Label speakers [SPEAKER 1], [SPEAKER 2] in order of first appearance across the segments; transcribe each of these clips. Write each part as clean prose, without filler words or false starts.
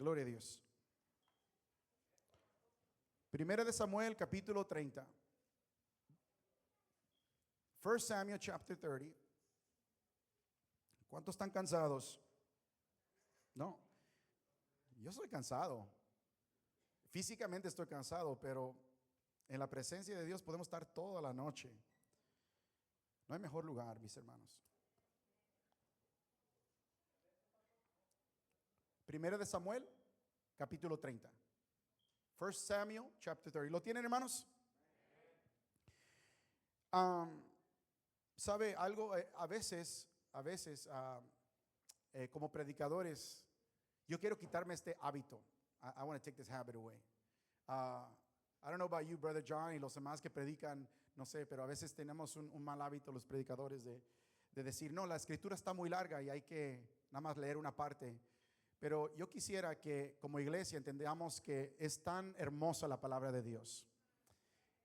[SPEAKER 1] Gloria a Dios. Primera de Samuel, capítulo 30. 1 Samuel, chapter 30. ¿Cuántos están cansados? No, yo soy cansado. Físicamente estoy cansado, pero en la presencia de Dios podemos estar toda la noche. No hay mejor lugar, mis hermanos. Primera de Samuel, capítulo 30. 1 Samuel, chapter 30. ¿Lo tienen, hermanos? ¿Sabe algo? A veces, como predicadores, yo quiero quitarme este hábito. I want to take this habit away. I don't know about you, Brother John, y los demás que predican, no sé, pero a veces tenemos un mal hábito los predicadores de decir, no, la escritura está muy larga y hay que nada más leer una parte. Pero yo quisiera que como iglesia entendamos que es tan hermosa la palabra de Dios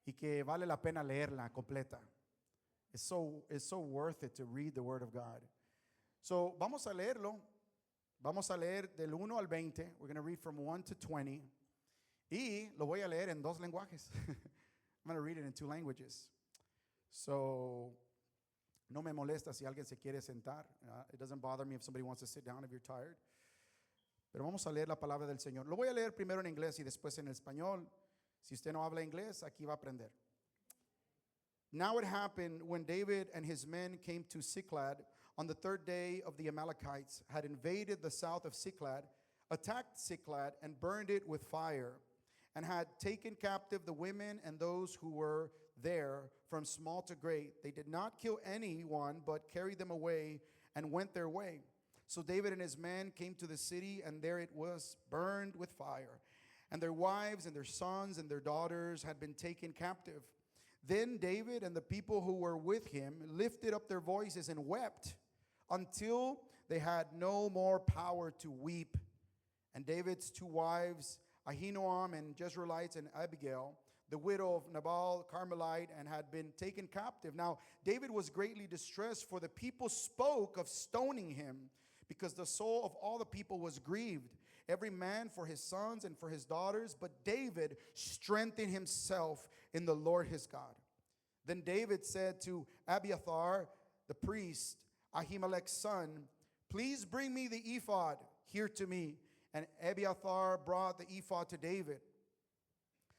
[SPEAKER 1] y que vale la pena leerla completa. It's so worth it to read the Word of God. So, vamos a leerlo. Vamos a leer del 1 al 20. We're going to read from 1 to 20. Y lo voy a leer en dos lenguajes. I'm going to read it in two languages. So, no me molesta si alguien se quiere sentar. It doesn't bother me if somebody wants to sit down if you're tired. Pero vamos a leer la palabra del Señor. Lo voy a leer primero en inglés y después en español. Si usted no habla inglés, aquí va a aprender. Now it happened when David and his men came to Ziklag on the third day of the Amalekites had invaded the south of Ziklag, attacked Ziklag and burned it with fire, and had taken captive the women and those who were there from small to great. They did not kill anyone, but carried them away and went their way. So David and his men came to the city, and there it was burned with fire. And their wives and their sons and their daughters had been taken captive. Then David and the people who were with him lifted up their voices and wept until they had no more power to weep. And David's two wives, Ahinoam and Jezreelites, and Abigail, the widow of Nabal, Carmelite, and had been taken captive. Now David was greatly distressed, for the people spoke of stoning him, because the soul of all the people was grieved, every man for his sons and for his daughters. But David strengthened himself in the Lord his God. Then David said to Abiathar, the priest, Ahimelech's son, please bring me the ephod here to me. And Abiathar brought the ephod to David.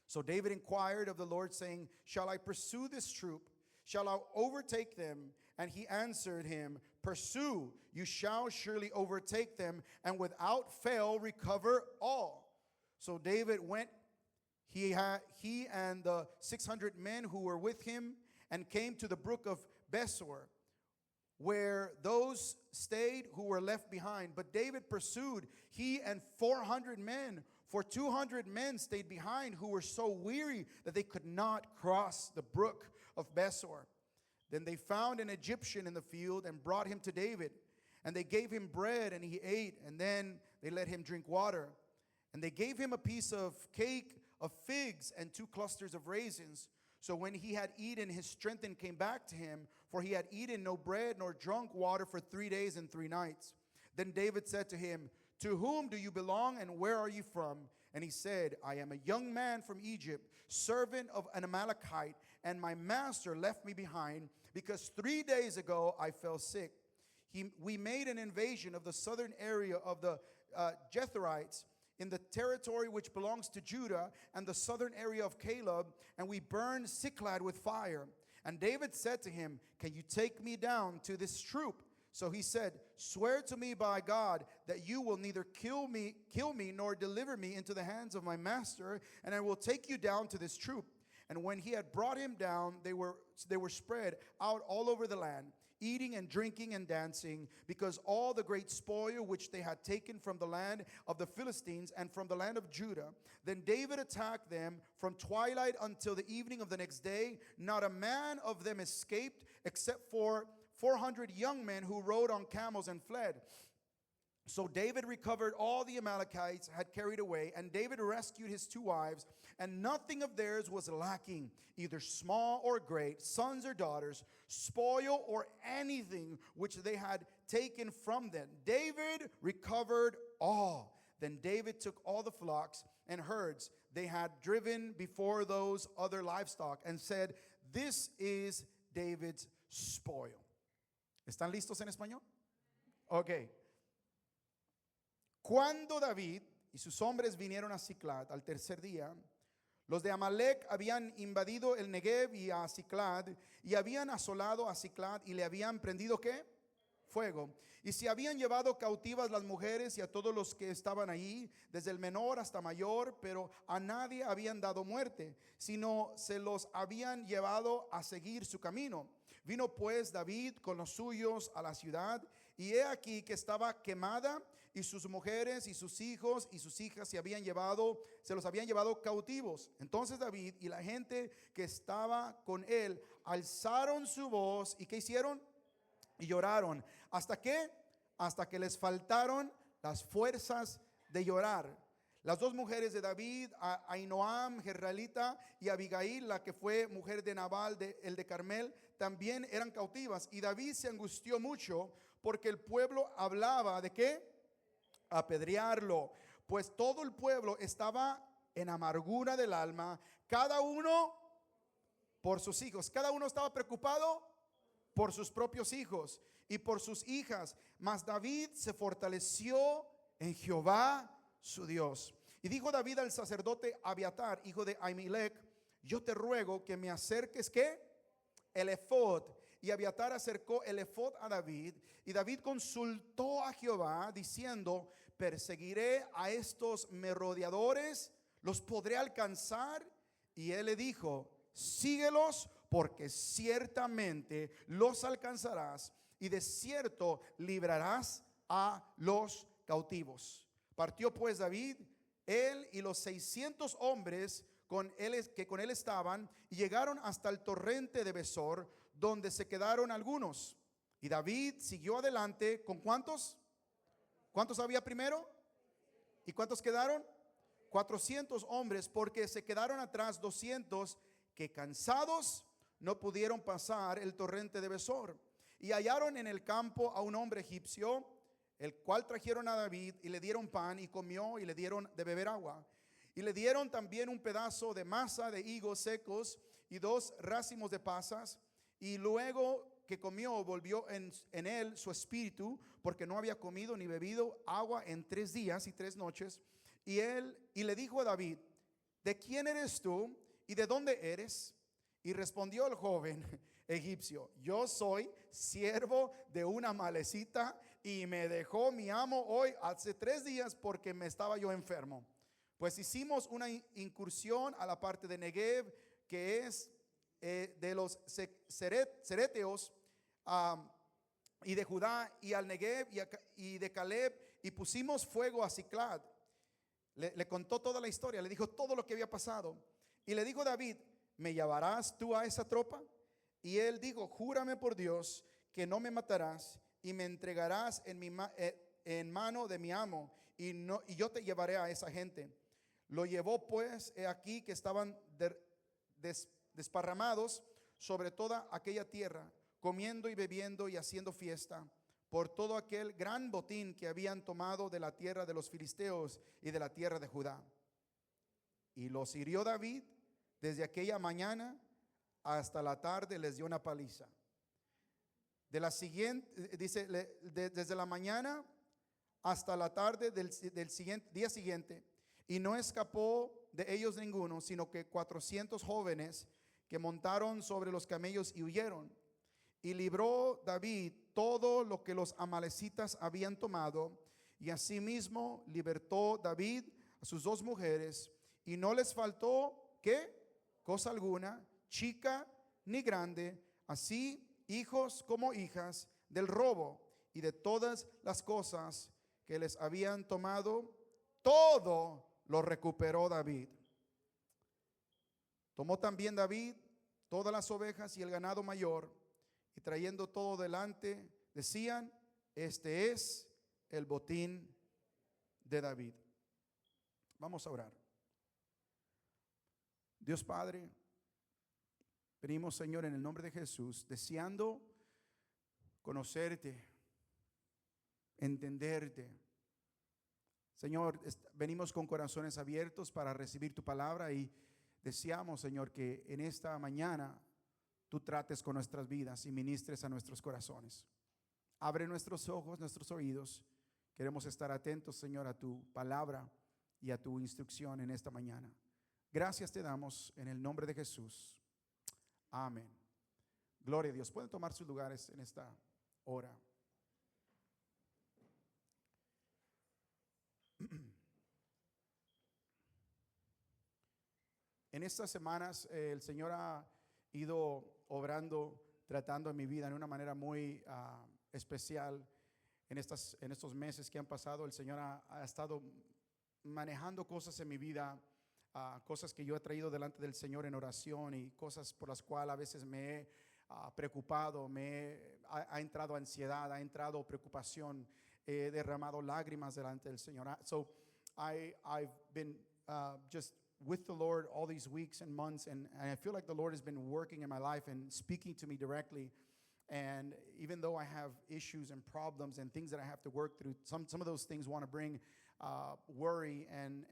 [SPEAKER 1] So David inquired of the Lord, saying, shall I pursue this troop? Shall I overtake them? And he answered him, pursue, you shall surely overtake them, and without fail recover all. So David went, he and the 600 men who were with him, and came to the brook of Besor, where those stayed who were left behind. But David pursued, he and 400 men, for 200 men stayed behind, who were so weary that they could not cross the brook of Besor. Then they found an Egyptian in the field and brought him to David. And they gave him bread, and he ate, and then they let him drink water. And they gave him a piece of cake of figs and 2 clusters of raisins. So when he had eaten, his strength came back to him, for he had eaten no bread nor drunk water for 3 days and 3 nights. Then David said to him, to whom do you belong, and where are you from? And he said, I am a young man from Egypt, servant of an Amalekite, and my master left me behind, because 3 days ago I fell sick. We made an invasion of the southern area of the Jetherites, in the territory which belongs to Judah, and the southern area of Caleb, and we burned Ziklag with fire. And David said to him, can you take me down to this troop? So he said, swear to me by God that you will neither kill me nor deliver me into the hands of my master, and I will take you down to this troop. And when he had brought him down, they were spread out all over the land, eating and drinking and dancing, because all the great spoil which they had taken from the land of the Philistines and from the land of Judah. Then David attacked them from twilight until the evening of the next day. Not a man of them escaped, except for 400 young men who rode on camels and fled. So David recovered all the Amalekites had carried away, and David rescued his 2 wives, and nothing of theirs was lacking, either small or great, sons or daughters, spoil or anything which they had taken from them. David recovered all. Then David took all the flocks and herds they had driven before those other livestock and said, this is David's spoil. ¿Están listos en español? Ok. Cuando David y sus hombres vinieron a Siclag al tercer día, los de Amalec habían invadido el Negev y a Siclag y habían asolado a Siclag y le habían prendido ¿qué? Fuego. Y se habían llevado cautivas las mujeres y a todos los que estaban allí, desde el menor hasta mayor, pero a nadie habían dado muerte, sino se los habían llevado a seguir su camino. Vino pues David con los suyos a la ciudad, y he aquí que estaba quemada, y sus mujeres y sus hijos y sus hijas se los habían llevado cautivos. Entonces David y la gente que estaba con él alzaron su voz, ¿y qué hicieron? Y lloraron. ¿Hasta qué? Hasta que les faltaron las fuerzas de llorar. Las dos mujeres de David, Ahinoam, Jezreelita, y Abigail, la que fue mujer de Nabal, el de Carmel, también eran cautivas. Y David se angustió mucho porque el pueblo hablaba ¿de qué? Apedrearlo. Pues todo el pueblo estaba en amargura del alma, cada uno por sus hijos. Cada uno estaba preocupado por sus propios hijos y por sus hijas. Mas David se fortaleció en Jehová su Dios. Y dijo David al sacerdote Abiatar, hijo de Ahimelech, yo te ruego que me acerques ¿qué? El efod. Y Abiatar acercó el efod a David, y David consultó a Jehová diciendo, perseguiré a estos merodeadores, los podré alcanzar. Y él le dijo, síguelos, porque ciertamente los alcanzarás, y de cierto librarás a los cautivos. Partió pues David, él y los 600 hombres que con él estaban, y llegaron hasta el torrente de Besor, donde se quedaron algunos. Y David siguió adelante. ¿Con cuántos? ¿Cuántos había primero? ¿Y cuántos quedaron? 400 hombres, porque se quedaron atrás 200 que cansados no pudieron pasar el torrente de Besor. Y hallaron en el campo a un hombre egipcio, el cual trajeron a David, y le dieron pan y comió, y le dieron de beber agua. Y le dieron también un pedazo de masa de higos secos y 2 racimos de pasas. Y luego que comió, volvió en él su espíritu, porque no había comido ni bebido agua en 3 días y 3 noches. Y le dijo a David, ¿de quién eres tú y de dónde eres? Y respondió el joven egipcio, yo soy siervo de una amalecita, y me dejó mi amo hoy hace 3 días porque me estaba yo enfermo. Pues hicimos una incursión a la parte de Negev, que es de los cereteos, y de Judá, y al Negev y de Caleb, y pusimos fuego a Siclag. Le contó toda la historia, le dijo todo lo que había pasado. Y le dijo David, ¿me llevarás tú a esa tropa? Y él dijo, júrame por Dios que no me matarás y me entregarás en mano de mi amo, y yo te llevaré a esa gente. Lo llevó pues, he aquí que estaban desparramados sobre toda aquella tierra, comiendo y bebiendo y haciendo fiesta por todo aquel gran botín que habían tomado de la tierra de los filisteos y de la tierra de Judá. Y los hirió David desde aquella mañana hasta la tarde, les dio una paliza. De la siguiente, dice, desde la mañana hasta la tarde del día siguiente, y no escapó de ellos ninguno, sino que 400 jóvenes que montaron sobre los camellos y huyeron. Y libró David todo lo que los amalecitas habían tomado, y asimismo libertó David a sus 2 mujeres, y no les faltó ¿qué? Cosa alguna, chica ni grande, así hijos como hijas, del robo y de todas las cosas que les habían tomado, todo lo recuperó David. Tomó también David todas las ovejas y el ganado mayor, y trayendo todo delante, decían, este es el botín de David. Vamos a orar. Dios Padre, venimos, Señor, en el nombre de Jesús, deseando conocerte, entenderte, Señor, venimos con corazones abiertos para recibir tu palabra y deseamos, Señor, que en esta mañana tú trates con nuestras vidas y ministres a nuestros corazones. Abre nuestros ojos, nuestros oídos. Queremos estar atentos, Señor, a tu palabra y a tu instrucción en esta mañana. Gracias te damos en el nombre de Jesús. Amén. Gloria a Dios. Pueden tomar sus lugares en esta hora. En estas semanas el Señor ha ido obrando, tratando en mi vida en una manera muy especial. En estos meses que han pasado, el Señor ha estado manejando cosas en mi vida, cosas que yo he traído delante del Señor en oración y cosas por las cuales a veces me he preocupado, ha entrado ansiedad, ha entrado preocupación, he derramado lágrimas delante del Señor. So I've been just with the Lord all these weeks and months, and I feel like the Lord has been working in my life and speaking to me directly. And even though I have issues and problems and things that I have to work through, some of those things want to bring worry and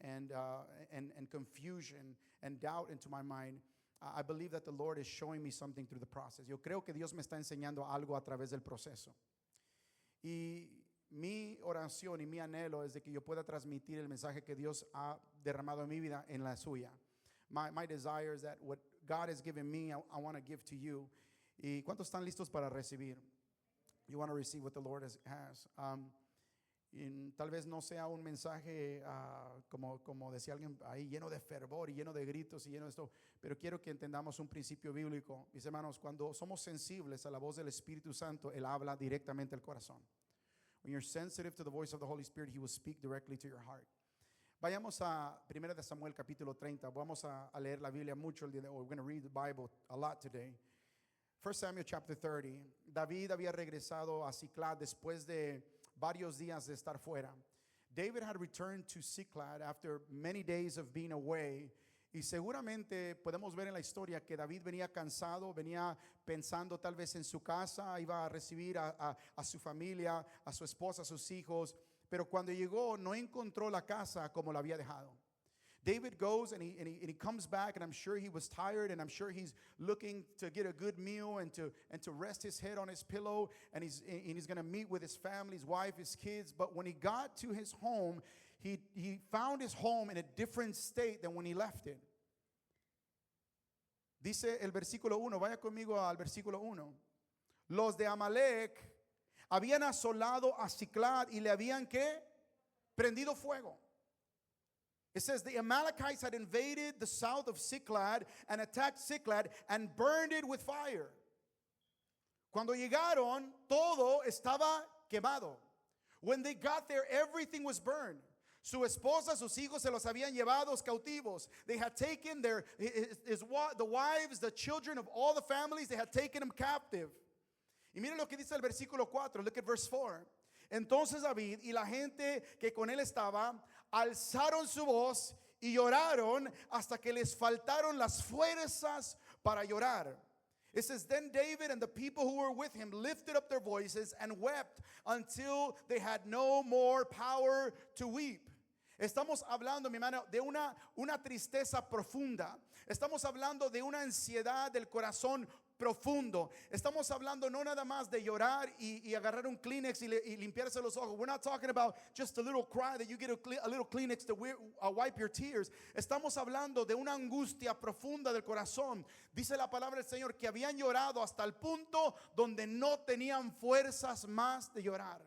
[SPEAKER 1] confusion and doubt into my mind. I believe that the Lord is showing me something through the process. Yo creo que Dios me está enseñando algo a través del proceso. Y mi oración y mi anhelo es de que yo pueda transmitir el mensaje que Dios ha derramado en mi vida en la suya. My desire is that what God has given me, I want to give to you. ¿Y cuántos están listos para recibir? You want to receive what the Lord has. Y tal vez no sea un mensaje como decía alguien ahí, lleno de fervor y lleno de gritos y lleno de esto, pero quiero que entendamos un principio bíblico. Mis hermanos, cuando somos sensibles a la voz del Espíritu Santo, Él habla directamente al corazón. When you're sensitive to the voice of the Holy Spirit, He will speak directly to your heart. Vayamos a 1 de Samuel capítulo 30. Vamos a leer la Biblia mucho el día de hoy. We're going to read the Bible a lot today. 1 Samuel chapter 30. David había regresado a Ziklag después de varios días de estar fuera. David had returned to Ziklag after many days of being away. Y seguramente podemos ver en la historia que David venía cansado, venía pensando tal vez en su casa, iba a recibir a su familia, a su esposa, a sus hijos, pero cuando llegó no encontró la casa como la había dejado. David goes and he comes back, and I'm sure he was tired, and I'm sure he's looking to get a good meal and to rest his head on his pillow, and he's going to meet with his family, his wife, his kids. But when he got to his home, he found his home in a different state than when he left it. Dice el versículo 1, vaya conmigo al versículo 1. Los de Amalek habían asolado a Ziklag y le habían ¿qué? Prendido fuego. It says the Amalekites had invaded the south of Ziklag and attacked Ziklag and burned it with fire. Cuando llegaron, todo estaba quemado. When they got there, everything was burned. Su esposa, sus hijos se los habían llevado cautivos. They had taken the wives, the children of all the families, they had taken them captive. Y miren lo que dice el versículo 4. Look at verse 4. Entonces David y la gente que con él estaba alzaron su voz y lloraron hasta que les faltaron las fuerzas para llorar. It says, then David and the people who were with him lifted up their voices and wept until they had no more power to weep. Estamos hablando, mi hermano, de una tristeza profunda. Estamos hablando de una ansiedad del corazón profundo. Estamos hablando no nada más de llorar y agarrar un Kleenex y limpiarse los ojos. We're not talking about just a little cry that you get a little Kleenex to wipe your tears. Estamos hablando de una angustia profunda del corazón. Dice la palabra del Señor que habían llorado hasta el punto donde no tenían fuerzas más de llorar.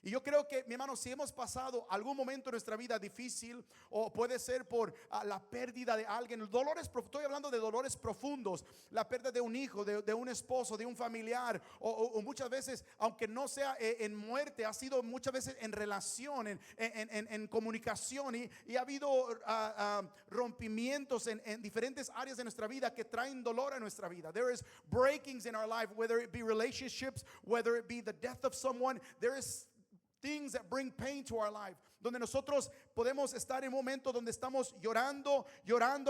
[SPEAKER 1] Y yo creo que, mi hermano, si hemos pasado algún momento en nuestra vida difícil, o puede ser por la pérdida de alguien, estoy hablando de dolores profundos, la pérdida de un hijo, de un esposo, de un familiar, o muchas veces, aunque no sea en muerte, ha sido muchas veces en relación, en comunicación, y ha habido rompimientos en diferentes áreas de nuestra vida que traen dolor a nuestra vida. There is breakings in our life, whether it be relationships, whether it be the death of someone. There is things that bring pain to our life, donde nosotros podemos estar en un momento donde estamos llorando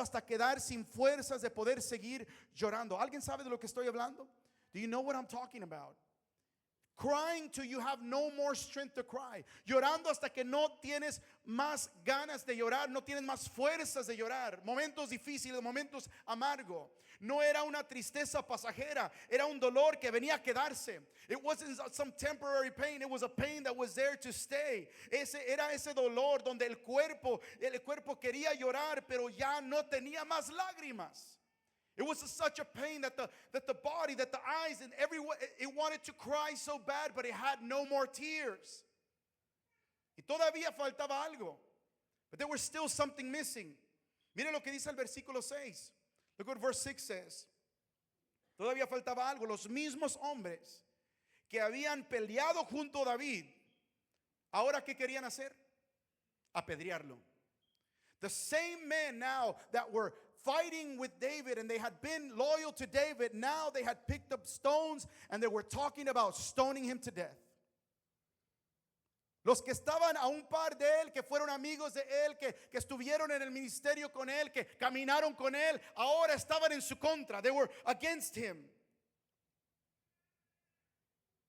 [SPEAKER 1] hasta quedar sin fuerzas de poder seguir llorando. ¿Alguien sabe de lo que estoy hablando? Do you know what I'm talking about? Crying till you have no more strength to cry. Llorando hasta que no tienes más ganas de llorar, no tienes más fuerzas de llorar. Momentos difíciles, momentos amargos. No era una tristeza pasajera, era un dolor que venía a quedarse. It wasn't some temporary pain, it was a pain that was there to stay. Era ese dolor donde el cuerpo quería llorar, pero ya no tenía más lágrimas. It was such a pain that the body, that the eyes, and everyone, it wanted to cry so bad, but it had no more tears. Y todavía faltaba algo. But there was still something missing. Mire lo que dice el versículo 6. Look what verse 6 says. Todavía faltaba algo. Los mismos hombres que habían peleado junto a David, ahora ¿qué querían hacer? Apedrearlo. The same men now that were fighting with David and they had been loyal to David, now they had picked up stones and they were talking about stoning him to death. Los que estaban a un par de él, que fueron amigos de él, que estuvieron en el ministerio con él, que caminaron con él, ahora estaban en su contra. They were against him.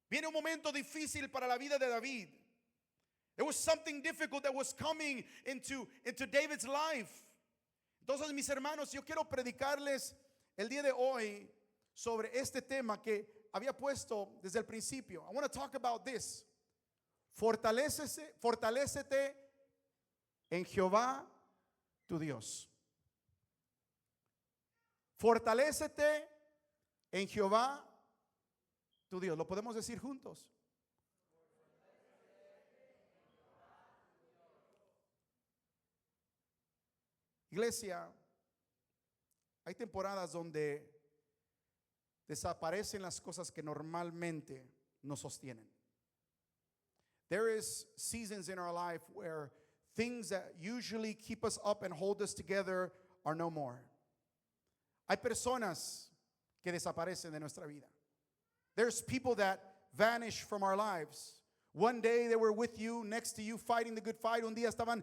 [SPEAKER 1] Viene un momento difícil para la vida de David. There was something difficult that was coming into David's life. Entonces, mis hermanos, yo quiero predicarles el día de hoy sobre este tema que había puesto desde el principio. I want to talk about this. Fortalécete en Jehová tu Dios. Fortalécete en Jehová tu Dios. ¿Lo podemos decir juntos? Iglesia, hay temporadas donde desaparecen las cosas que normalmente nos sostienen. There is seasons in our life where things that usually keep us up and hold us together are no more. Hay personas que desaparecen de nuestra vida. There's people that vanish from our lives. One day they were with you, next to you, fighting the good fight. Un día estaban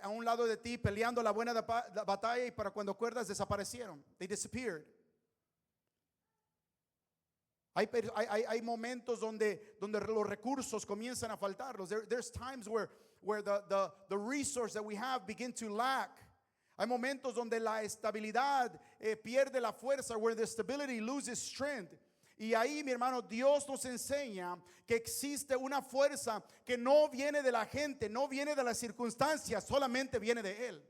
[SPEAKER 1] a un lado de ti peleando la buena batalla y para cuando acuerdas desaparecieron. They disappeared. Hay momentos donde los recursos comienzan a faltarlos. There's times where the resource that we have begin to lack. Hay momentos donde la estabilidad pierde la fuerza, where the stability loses strength. Y ahí, mi hermano, Dios nos enseña que existe una fuerza que no viene de la gente, no viene de las circunstancias, solamente viene de Él.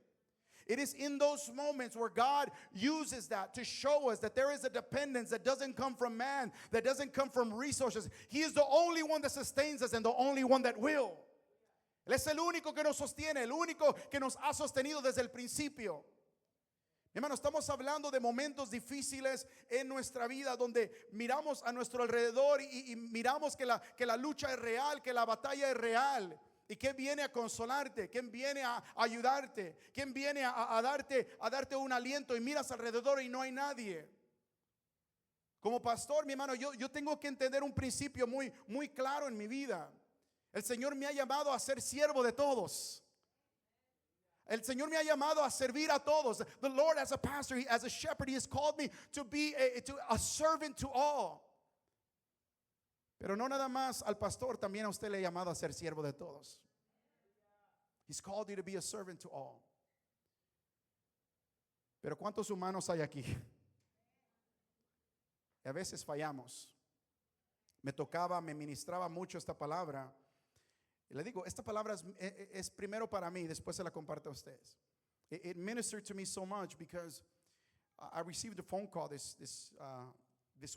[SPEAKER 1] It is in those moments where God uses that to show us that there is a dependence that doesn't come from man, that doesn't come from resources. He is the only one that sustains us and the only one that will. Él es el único que nos sostiene, el único que nos ha sostenido desde el principio. Hermano, estamos hablando de momentos difíciles en nuestra vida donde miramos a nuestro alrededor y miramos que la lucha es real, que la batalla es real. ¿Y quién viene a consolarte? ¿Quién viene a ayudarte? ¿Quién viene a darte un aliento? Y miras alrededor y no hay nadie. Como pastor, mi hermano, yo tengo que entender un principio muy claro en mi vida. El Señor me ha llamado a ser siervo de todos. El Señor me ha llamado a servir a todos. The Lord, as a pastor, as a shepherd, He has called me to be a servant to all. Pero no nada más al pastor, también a usted le ha llamado a ser siervo de todos. He's called you to be a servant to all. Pero ¿cuántos humanos hay aquí? Y a veces fallamos. Me ministraba mucho esta palabra. Y le digo, esta palabra es primero para mí, después se la comparto a ustedes. It ministered to me so much because I received a phone call this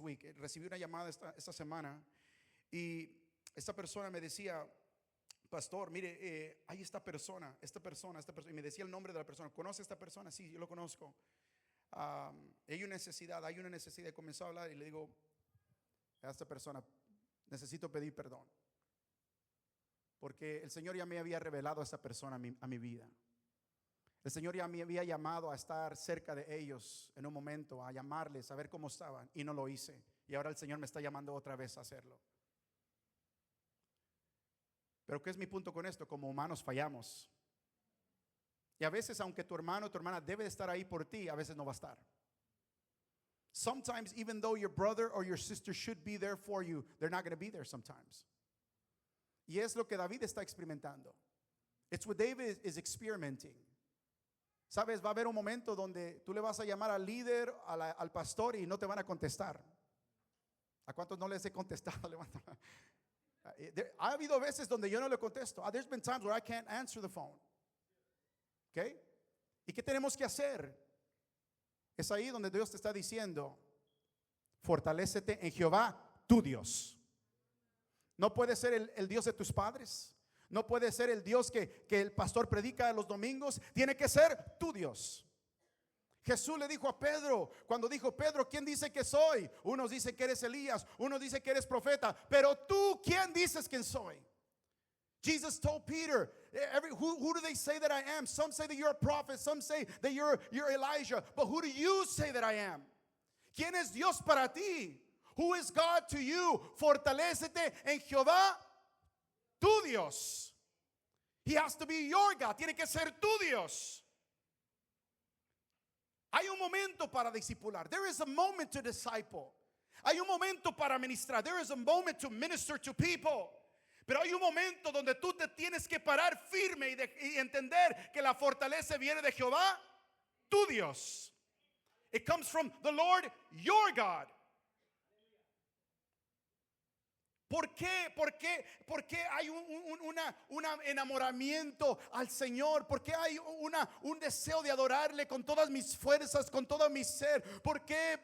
[SPEAKER 1] week. Recibí una llamada esta semana y esta persona me decía, pastor, mire, hay esta persona, y me decía el nombre de la persona. ¿Conoce a esta persona? Sí, yo lo conozco. Hay una necesidad. Y comenzó a hablar y le digo a esta persona, necesito pedir perdón. Porque el Señor ya me había revelado a esta persona a mi vida. El Señor ya me había llamado a estar cerca de ellos en un momento, a llamarles, a ver cómo estaban, y no lo hice. Y ahora el Señor me está llamando otra vez a hacerlo. Pero ¿qué es mi punto con esto? Como humanos fallamos. Y a veces, aunque tu hermano o tu hermana debe de estar ahí por ti, a veces no va a estar. Sometimes, even though your brother or your sister should be there for you, they're not going to be there sometimes. Y es lo que David está experimentando. It's what David is experimenting. Sabes, va a haber un momento donde tú le vas a llamar al líder, al pastor, y no te van a contestar. ¿A cuántos no les he contestado? Levanta. Ha habido veces donde yo no le contesto. There's been times where I can't answer the phone. Okay? ¿Y qué tenemos que hacer? Es ahí donde Dios te está diciendo: fortalécete en Jehová, tu Dios. No puede ser el Dios de tus padres. No puede ser el Dios que el pastor predica los domingos. Tiene que ser tu Dios. Jesús le dijo a Pedro, cuando dijo: Pedro, ¿quién dice que soy? Unos dicen que eres Elías, unos dicen que eres profeta, pero tú, ¿quién dices que soy? Jesus told Peter, who do they say that I am? Some say that you're a prophet, some say that you're Elijah, but who do you say that I am? ¿Quién es Dios para ti? Who is God to you? Fortalécete en Jehová, tu Dios. He has to be your God. Tiene que ser tu Dios. Hay un momento para discipular. There is a moment to disciple. Hay un momento para ministrar. There is a moment to minister to people. Pero hay un momento donde tú te tienes que parar firme y entender que la fortaleza viene de Jehová, tu Dios. It comes from the Lord, your God. ¿Por qué? ¿Por qué hay un enamoramiento al Señor? ¿Por qué hay un deseo de adorarle con todas mis fuerzas, con todo mi ser? ¿Por qué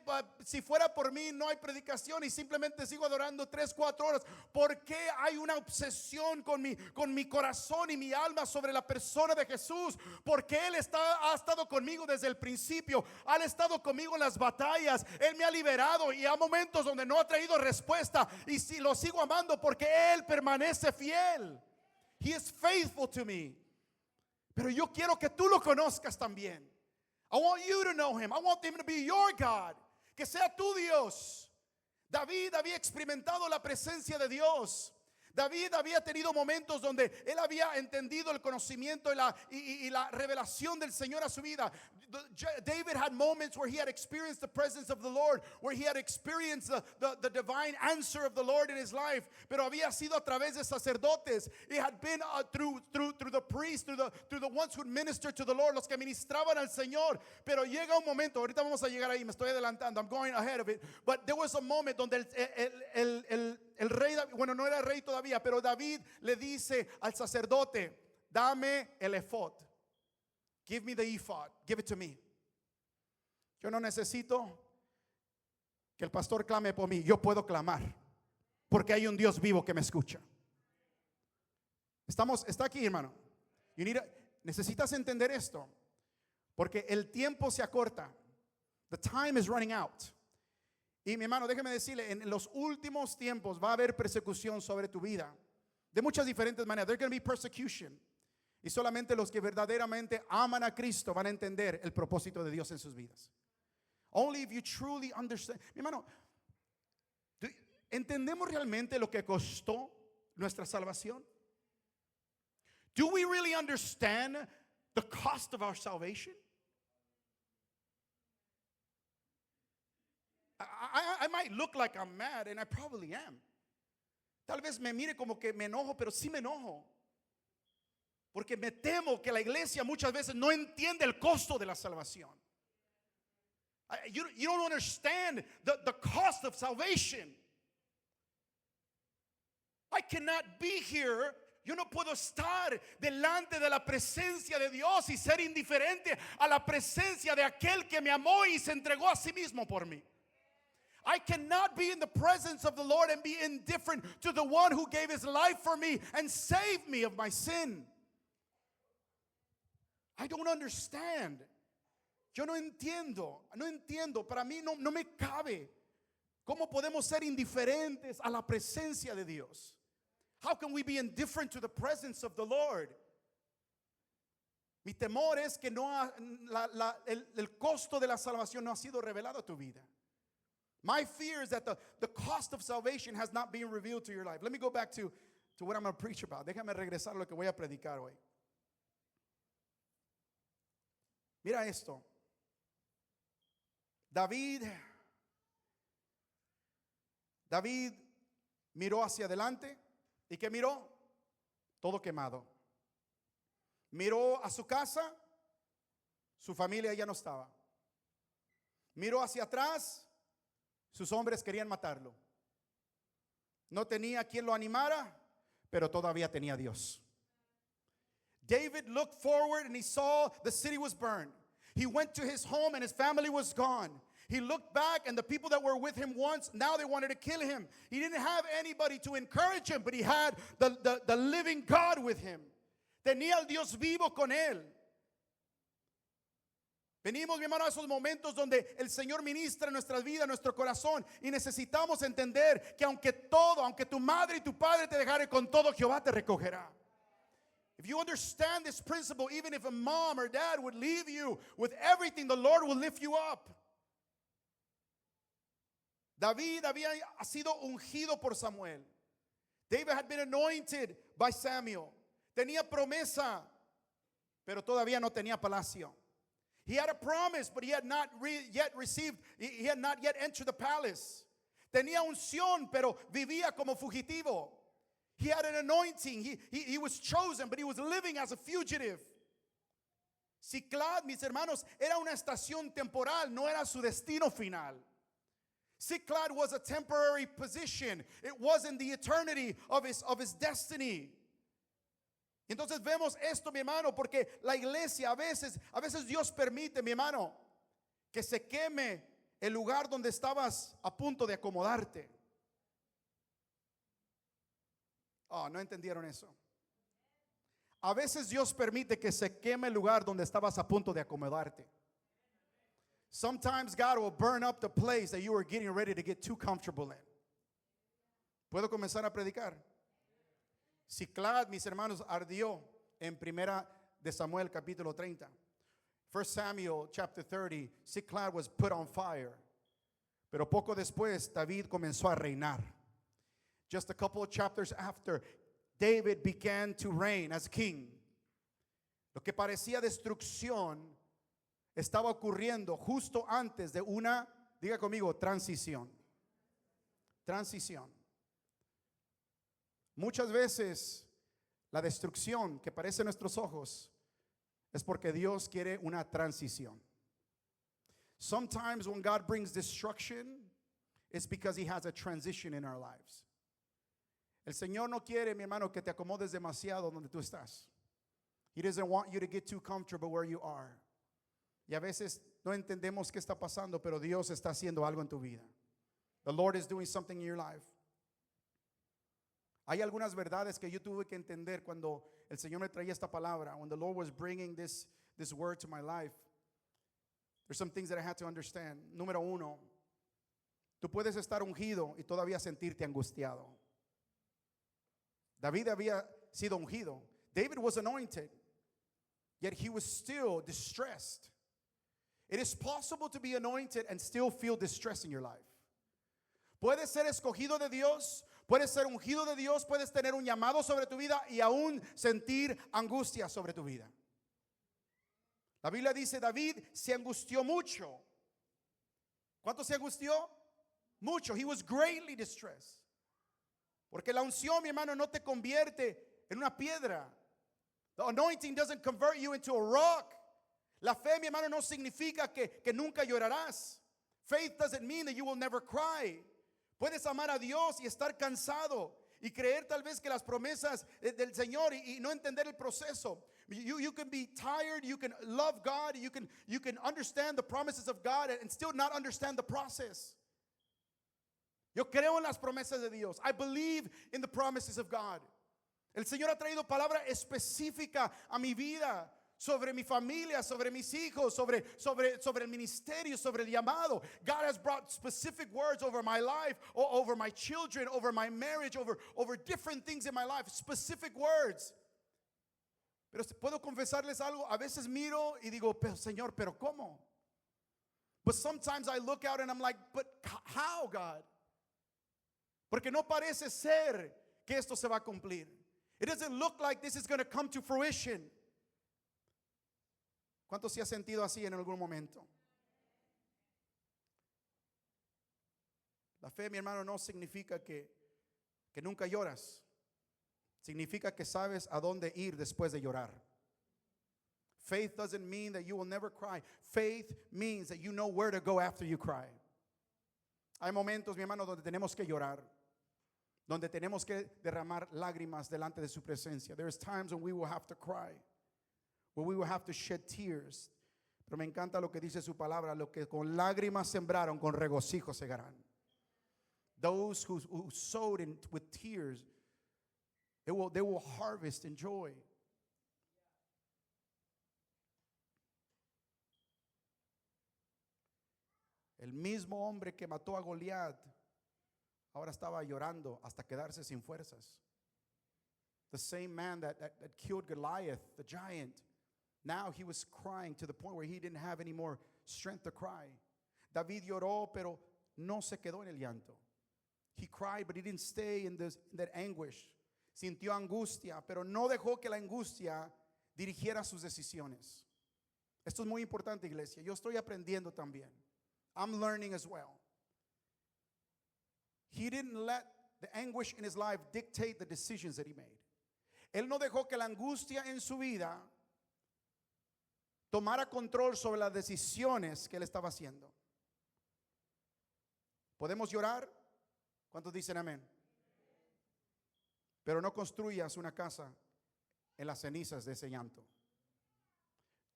[SPEAKER 1] si fuera por mí no hay predicación y simplemente sigo adorando 3-4 horas? ¿Por qué hay una obsesión con mi corazón y mi alma sobre la persona de Jesús? Porque Él ha estado conmigo desde el principio. Ha estado conmigo en las batallas. Él me ha liberado y hay momentos donde no ha traído respuesta. Y si lo sigo amando porque Él permanece fiel. He is faithful to me. Pero yo quiero que tú lo conozcas también. I want you to know Him. I want Him to be your God. Que sea tu Dios. David había experimentado la presencia de Dios. David había tenido momentos donde él había entendido el conocimiento y la revelación del Señor a su vida. David had moments where he had experienced the presence of the Lord, where he had experienced the divine answer of the Lord in his life. Pero había sido a través de sacerdotes. It had been through the priests, through the ones who ministered to the Lord, los que ministraban al Señor. Pero llega un momento, ahorita vamos a llegar ahí, me estoy adelantando, I'm going ahead of it. But there was a moment donde el rey, bueno, no era rey todavía, pero David le dice al sacerdote: dame el efod. Give me the ephod. Give it to me. Yo no necesito que el pastor clame por mí. Yo puedo clamar porque hay un Dios vivo que me escucha. Está aquí, hermano. Necesitas entender esto porque el tiempo se acorta. The time is running out. Y mi hermano, déjeme decirle, en los últimos tiempos va a haber persecución sobre tu vida de muchas diferentes maneras. There's going to be persecution. Y solamente los que verdaderamente aman a Cristo van a entender el propósito de Dios en sus vidas. Only if you truly understand. Mi hermano, ¿entendemos realmente lo que costó nuestra salvación? Do we really understand the cost of our salvation? I might look like I'm mad, and I probably am. Tal vez me mire como que me enojo, pero sí me enojo. Porque me temo que la iglesia muchas veces no entiende el costo de la salvación. You don't understand the cost of salvation. I cannot be here. Yo no puedo estar delante de la presencia de Dios y ser indiferente a la presencia de aquel que me amó y se entregó a sí mismo por mí. I cannot be in the presence of the Lord and be indifferent to the one who gave his life for me and saved me of my sin. I don't understand. Yo no entiendo. Para mí no me cabe. ¿Cómo podemos ser indiferentes a la presencia de Dios? How can we be indifferent to the presence of the Lord? Mi temor es que el costo de la salvación no ha sido revelado a tu vida. My fear is that the cost of salvation has not been revealed to your life. Let me go back to what I'm going to preach about. Déjame regresar a lo que voy a predicar hoy. Mira esto. David David miró hacia adelante. ¿Y qué miró? Todo quemado. Miró a su casa. Su familia ya no estaba. Miró hacia atrás. Sus hombres querían matarlo. No tenía quien lo animara, pero todavía tenía a Dios. David looked forward and he saw the city was burned. He went to his home and his family was gone. He looked back and the people that were with him once, now they wanted to kill him. He didn't have anybody to encourage him, but he had the living God with him. Tenía al Dios vivo con él. Venimos, mi hermano, a esos momentos donde el Señor ministra en nuestras vidas, en nuestro corazón, y necesitamos entender que aunque tu madre y tu padre te dejaren, con todo Jehová te recogerá. If you understand this principle, even if a mom or dad would leave you with everything, the Lord will lift you up. David había sido ungido por Samuel. David had been anointed by Samuel. Tenía promesa, pero todavía no tenía palacio. He had a promise, but he had not yet received, he had not yet entered the palace. Tenía unción, pero vivía como fugitivo. He had an anointing. He was chosen, but he was living as a fugitive. Ziklag, mis hermanos, era una estación temporal, no era su destino final. Ziklag was a temporary position. It wasn't the eternity of his destiny. Entonces vemos esto, mi hermano, porque la iglesia a veces Dios permite, mi hermano, que se queme el lugar donde estabas a punto de acomodarte. Oh, no entendieron eso. A veces Dios permite que se queme el lugar donde estabas a punto de acomodarte. Sometimes God will burn up the place that you were getting ready to get too comfortable in. ¿Puedo comenzar a predicar? Ziklag, mis hermanos, ardió en primera de Samuel capítulo 30. 1 Samuel chapter 30, Ziklag was put on fire. Pero poco después David comenzó a reinar. Just a couple of chapters after, David began to reign as king. Lo que parecía destrucción estaba ocurriendo justo antes de una, diga conmigo, transición. Transición. Muchas veces la destrucción que parece en nuestros ojos es porque Dios quiere una transición. Sometimes when God brings destruction, it's because He has a transition in our lives. El Señor no quiere, mi hermano, que te acomodes demasiado donde tú estás. He doesn't want you to get too comfortable where you are. Y a veces no entendemos qué está pasando, pero Dios está haciendo algo en tu vida. The Lord is doing something in your life. Hay algunas verdades que yo tuve que entender cuando el Señor me traía esta palabra. When the Lord was bringing this word to my life, there's some things that I had to understand. Número uno, tú puedes estar ungido y todavía sentirte angustiado. David había sido ungido. David was anointed, yet he was still distressed. It is possible to be anointed and still feel distress in your life. Puedes ser escogido de Dios, puedes ser ungido de Dios, puedes tener un llamado sobre tu vida y aún sentir angustia sobre tu vida. La Biblia dice, David se angustió mucho. ¿Cuánto se angustió? Mucho. He was greatly distressed. Porque la unción, mi hermano, no te convierte en una piedra. The anointing doesn't convert you into a rock. La fe, mi hermano, no significa que nunca llorarás. Faith doesn't mean that you will never cry. Puedes amar a Dios y estar cansado y creer tal vez que las promesas del Señor y no entender el proceso. You can be tired, you can love God, you can understand the promises of God and still not understand the process. Yo creo en las promesas de Dios. I believe in the promises of God. El Señor ha traído palabra específica a mi vida, sobre mi familia, sobre mis hijos, sobre el ministerio, sobre el llamado. God has brought specific words over my life, over my children, over my marriage, over different things in my life. Specific words. Pero puedo confesarles algo, a veces miro y digo, pero Señor, ¿pero cómo? But sometimes I look out and I'm like, but how, God? Porque no parece ser que esto se va a cumplir. It doesn't look like this is going to come to fruition. ¿Cuánto se ha sentido así en algún momento? La fe, mi hermano, no significa que nunca lloras. Significa que sabes a dónde ir después de llorar. Faith doesn't mean that you will never cry. Faith means that you know where to go after you cry. Hay momentos, mi hermano, donde tenemos que llorar, donde tenemos que derramar lágrimas delante de su presencia. There's times when we will have to cry, when we will have to shed tears. Pero me encanta lo que dice su palabra: lo que con lágrimas sembraron, con regocijo segarán. Those who sowed with tears, they will harvest in joy. El mismo hombre que mató a Goliat ahora estaba llorando hasta quedarse sin fuerzas. The same man that killed Goliath, the giant, now he was crying to the point where he didn't have any more strength to cry. David lloró, pero no se quedó en el llanto. He cried, but he didn't stay in that anguish. Sintió angustia, pero no dejó que la angustia dirigiera sus decisiones. Esto es muy importante, iglesia. Yo estoy aprendiendo también. I'm learning as well. He didn't let the anguish in his life dictate the decisions that he made. Él no dejó que la angustia en su vida tomara control sobre las decisiones que él estaba haciendo. ¿Podemos llorar? ¿Cuántos dicen amén? Pero no construyas una casa en las cenizas de ese llanto.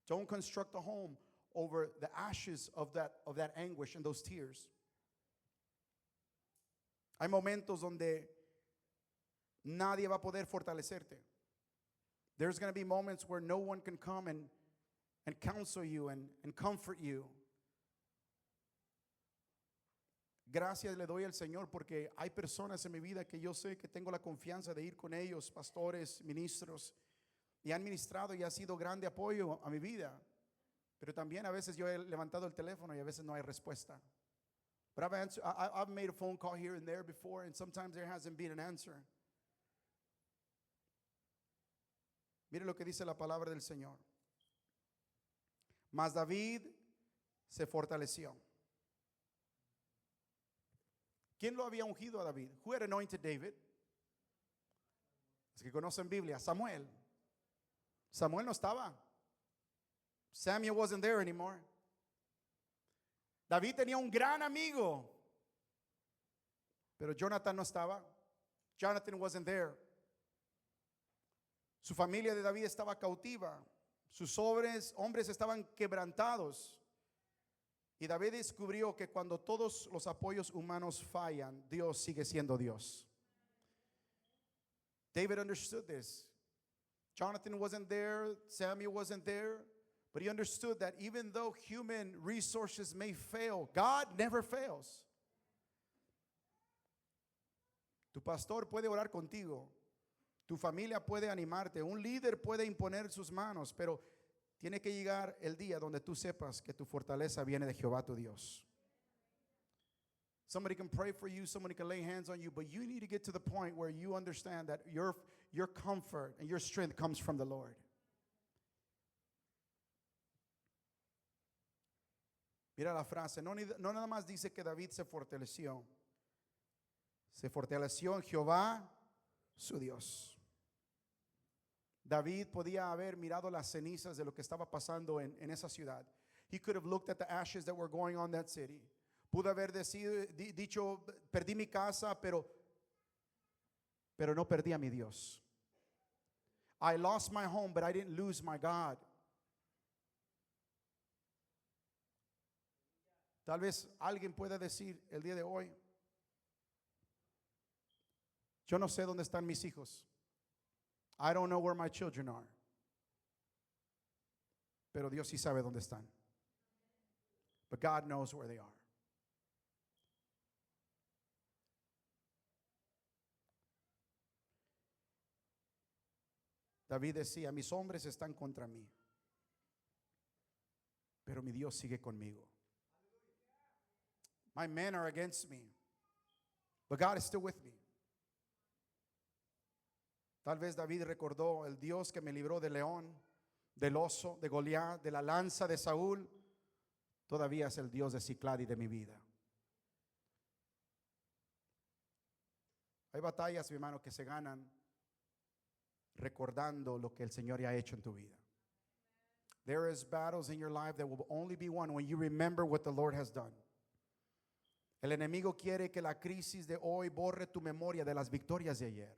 [SPEAKER 1] Don't construct a home over the ashes of that anguish and those tears. Hay momentos donde nadie va a poder fortalecerte. There's going to be moments where no one can come and counsel you and comfort you. Gracias le doy al Señor porque hay personas en mi vida que yo sé que tengo la confianza de ir con ellos, pastores, ministros, y han ministrado y ha sido grande apoyo a mi vida. Pero también a veces yo he levantado el teléfono y a veces no hay respuesta. But I've made a phone call here and there before, and sometimes there hasn't been an answer. Mire lo que dice la palabra del Señor. Mas David se fortaleció. ¿Quién lo había ungido a David? Who had anointed David? Los que conocen Biblia, Samuel. Samuel no estaba. Samuel wasn't there anymore. David tenía un gran amigo, pero Jonathan no estaba. Jonathan wasn't there. Su familia de David estaba cautiva. Sus hombres estaban quebrantados. Y David descubrió que cuando todos los apoyos humanos fallan, Dios sigue siendo Dios. David understood this. Jonathan wasn't there. Samuel wasn't there. But he understood that even though human resources may fail, God never fails. Tu pastor puede orar contigo. Tu familia puede animarte. Un líder puede imponer sus manos, pero tiene que llegar el día donde tú sepas que tu fortaleza viene de Jehová tu Dios. Somebody can pray for you, somebody can lay hands on you, but you need to get to the point where you understand that your comfort and your strength comes from the Lord. Mira la frase, no nada más dice que David se fortaleció en Jehová su Dios. David podía haber mirado las cenizas de lo que estaba pasando en esa ciudad. He could have looked at the ashes that were going on in that city. Pudo haber dicho, perdí mi casa, pero no perdí a mi Dios. I lost my home, but I didn't lose my God. Tal vez alguien pueda decir el día de hoy, yo no sé dónde están mis hijos. I don't know where my children are. Pero Dios sí sabe dónde están. But God knows where they are. David decía, mis hombres están contra mí, pero mi Dios sigue conmigo. My men are against me, but God is still with me. Tal vez David recordó el Dios que me libró del león, del oso, de Goliat, de la lanza de Saúl. Todavía es el Dios de Ciclad y de mi vida. Hay batallas, mi hermano, que se ganan recordando lo que el Señor ya ha hecho en tu vida. There is battles in your life that will only be won when you remember what the Lord has done. El enemigo quiere que la crisis de hoy borre tu memoria de las victorias de ayer.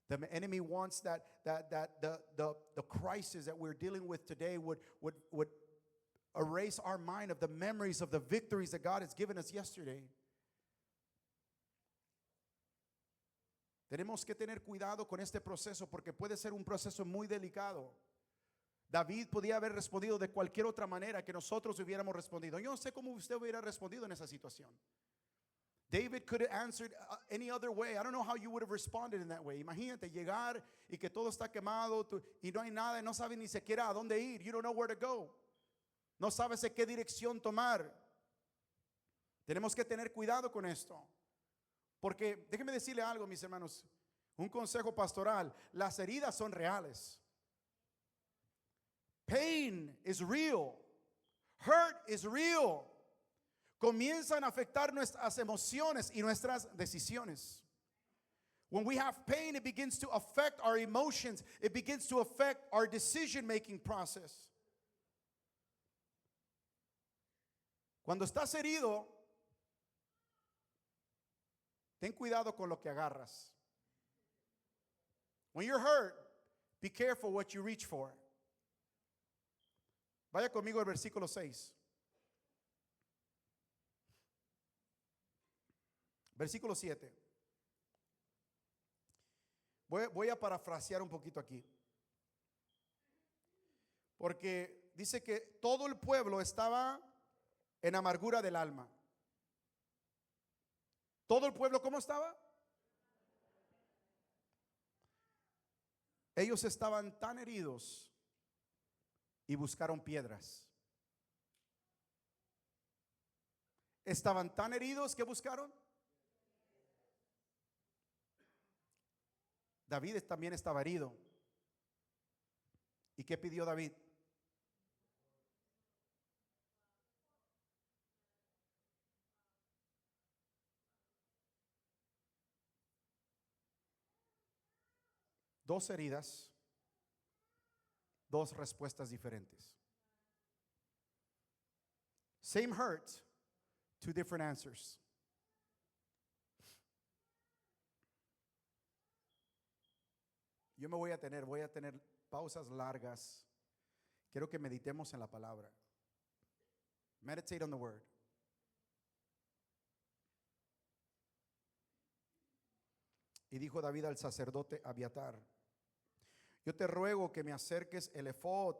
[SPEAKER 1] The enemy wants that the crisis that we're dealing with today would erase our mind of the memories of the victories that God has given us yesterday. Tenemos que tener cuidado con este proceso porque puede ser un proceso muy delicado. David podía haber respondido de cualquier otra manera que nosotros hubiéramos respondido. Yo no sé cómo usted hubiera respondido en esa situación. David could have answered any other way. I don't know how you would have responded in that way. Imagínate llegar y que todo está quemado y no hay nada y no sabes ni siquiera a dónde ir. You don't know where to go. No sabes en qué dirección tomar. Tenemos que tener cuidado con esto. Porque déjeme decirle algo, mis hermanos. Un consejo pastoral. Las heridas son reales. Pain is real. Hurt is real. Comienzan a afectar nuestras emociones y nuestras decisiones. When we have pain, it begins to affect our emotions. It begins to affect our decision-making process. Cuando estás herido, ten cuidado con lo que agarras. When you're hurt, be careful what you reach for. Vaya conmigo al versículo 6. Versículo 7. Voy a parafrasear un poquito aquí. Porque dice que todo el pueblo estaba en amargura del alma. ¿Todo el pueblo cómo estaba? Ellos estaban tan heridos y buscaron piedras. Estaban tan heridos que buscaron. David también estaba herido. ¿Y qué pidió David? Dos heridas, dos respuestas diferentes. Same hurt, two different answers. Yo me voy a tener pausas largas. Quiero que meditemos en la palabra. Meditate on the word. Y dijo David al sacerdote Abiatar: yo te ruego que me acerques el ephod.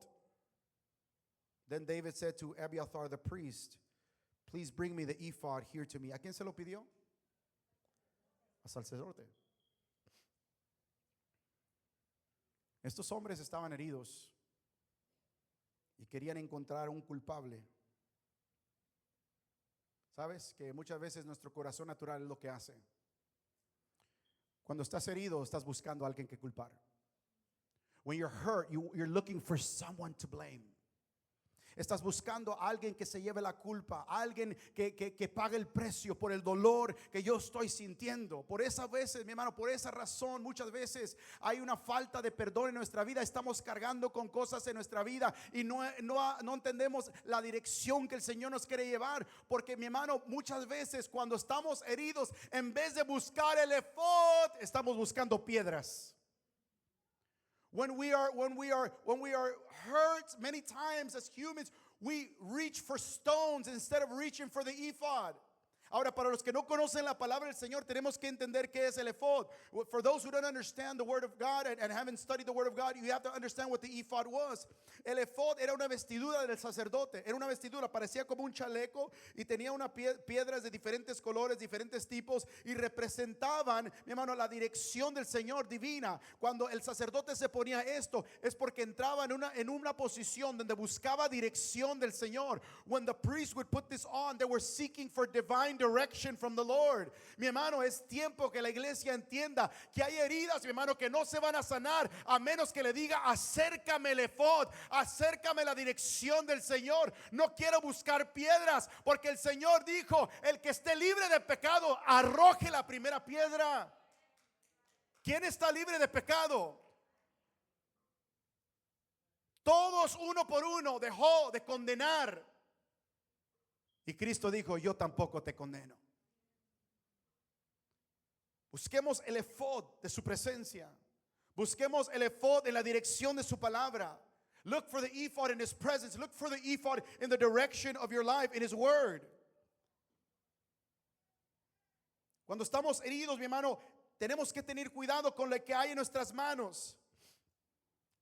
[SPEAKER 1] Then David said to Abiathar the priest, please bring me the ephod here to me. ¿A quién se lo pidió? Al sacerdote. Estos hombres estaban heridos y querían encontrar un culpable. ¿Sabes? Que muchas veces nuestro corazón natural es lo que hace. Cuando estás herido, estás buscando a alguien que culpar. When you're hurt, you're looking for someone to blame. Estás buscando a alguien que se lleve la culpa, alguien que pague el precio por el dolor que yo estoy sintiendo. Por esas veces, mi hermano, por esa razón, muchas veces hay una falta de perdón en nuestra vida. Estamos cargando con cosas en nuestra vida y no entendemos la dirección que el Señor nos quiere llevar. Porque, mi hermano, muchas veces cuando estamos heridos, en vez de buscar el ephod, estamos buscando piedras. When we are hurt, many times as humans, we reach for stones instead of reaching for the ephod. Ahora, para los que no conocen la palabra del Señor, tenemos que entender qué es el ephod. For those who don't understand the word of God and haven't studied the word of God, you have to understand what the ephod was. El ephod era una vestidura del sacerdote. Era una vestidura, parecía como un chaleco y tenía unas piedras de diferentes colores, diferentes tipos, y representaban, mi hermano, la dirección del Señor divina. Cuando el sacerdote se ponía esto, es porque entraba en una posición donde buscaba dirección del Señor. When the priest would put this on, they were seeking for divine direction from the Lord. Mi hermano, es tiempo que la iglesia entienda que hay heridas, mi hermano, que no se van a sanar a menos que le diga: acércame el ephod, acércame la dirección del Señor. No quiero buscar piedras, porque el Señor dijo: el que esté libre de pecado, arroje la primera piedra. ¿Quién está libre de pecado? Todos uno por uno dejó de condenar. Y Cristo dijo, yo tampoco te condeno. Busquemos el efod de su presencia. Busquemos el efod en la dirección de su palabra. Look for the ephod in his presence. Look for the ephod in the direction of your life, in his word. Cuando estamos heridos, mi hermano, tenemos que tener cuidado con lo que hay en nuestras manos.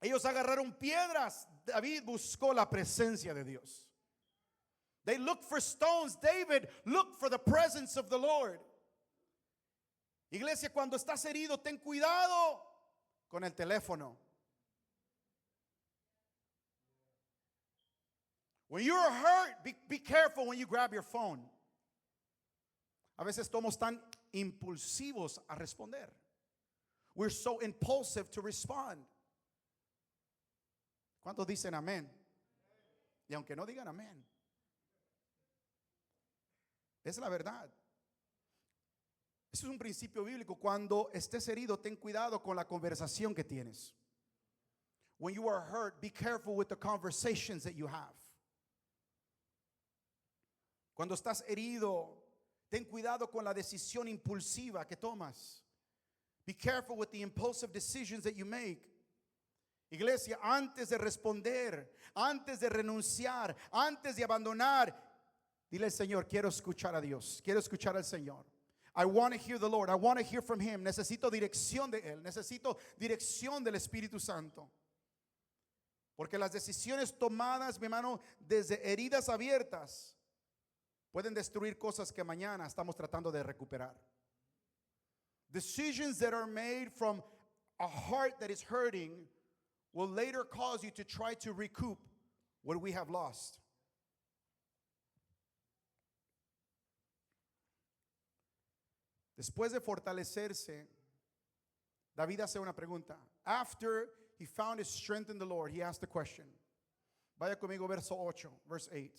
[SPEAKER 1] Ellos agarraron piedras. David buscó la presencia de Dios. They looked for stones. David looked for the presence of the Lord. Iglesia, cuando estás herido, ten cuidado con el teléfono. When you're hurt, be careful when you grab your phone. A veces somos tan impulsivos a responder. We're so impulsive to respond. ¿Cuántos dicen amén? Y aunque no digan amén, es la verdad. Eso es un principio bíblico. Cuando estés herido, ten cuidado con la conversación que tienes. When you are hurt, be careful with the conversations that you have. Cuando estás herido, ten cuidado con la decisión impulsiva que tomas. Be careful with the impulsive decisions that you make. Iglesia, antes de responder, antes de renunciar, antes de abandonar, dile al Señor, quiero escuchar a Dios, quiero escuchar al Señor. I want to hear the Lord. I want to hear from Him. Necesito dirección de Él. Necesito dirección del Espíritu Santo. Porque las decisiones tomadas, mi hermano, desde heridas abiertas, pueden destruir cosas que mañana estamos tratando de recuperar. Decisions that are made from a heart that is hurting will later cause you to try to recoup what we have lost. Después de fortalecerse, David hace una pregunta. After he found his strength in the Lord, he asked the question. Vaya conmigo, verse 8.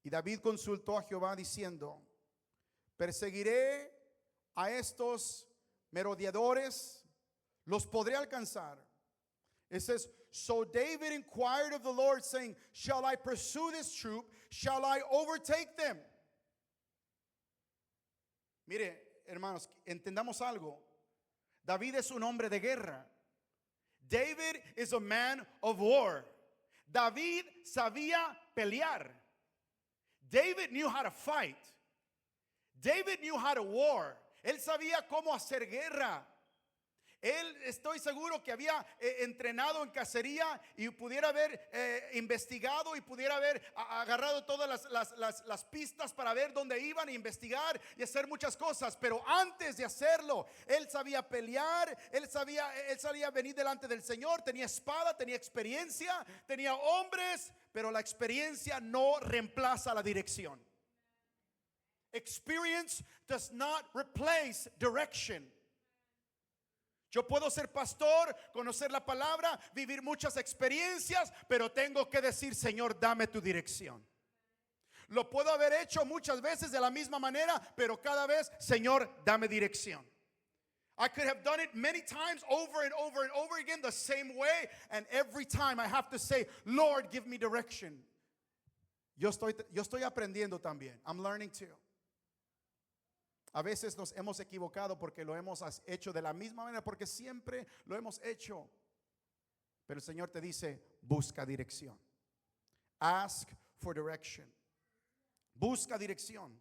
[SPEAKER 1] Y David consultó a Jehová diciendo, perseguiré a estos merodeadores, los podré alcanzar. It says, so David inquired of the Lord, saying, shall I pursue this troop? Shall I overtake them? Mire, hermanos, entendamos algo. David es un hombre de guerra. David is a man of war. David sabía pelear. David knew how to fight. David knew how to war. Él sabía cómo hacer guerra. Él, estoy seguro que había entrenado en cacería y pudiera haber investigado y pudiera haber agarrado todas las pistas para ver dónde iban, e investigar y hacer muchas cosas. Pero antes de hacerlo, él sabía pelear, él sabía venir delante del Señor, tenía espada, tenía experiencia, tenía hombres, pero la experiencia no reemplaza la dirección. Experience does not replace direction. Yo puedo ser pastor, conocer la palabra, vivir muchas experiencias, pero tengo que decir, Señor, dame tu dirección. Lo puedo haber hecho muchas veces de la misma manera, pero cada vez, Señor, dame dirección. I could have done it many times over and over and over again the same way, and every time I have to say, Lord, give me direction. Yo estoy aprendiendo también. I'm learning too. A veces nos hemos equivocado porque lo hemos hecho de la misma manera, porque siempre lo hemos hecho. Pero el Señor te dice, busca dirección. Ask for direction. Busca dirección.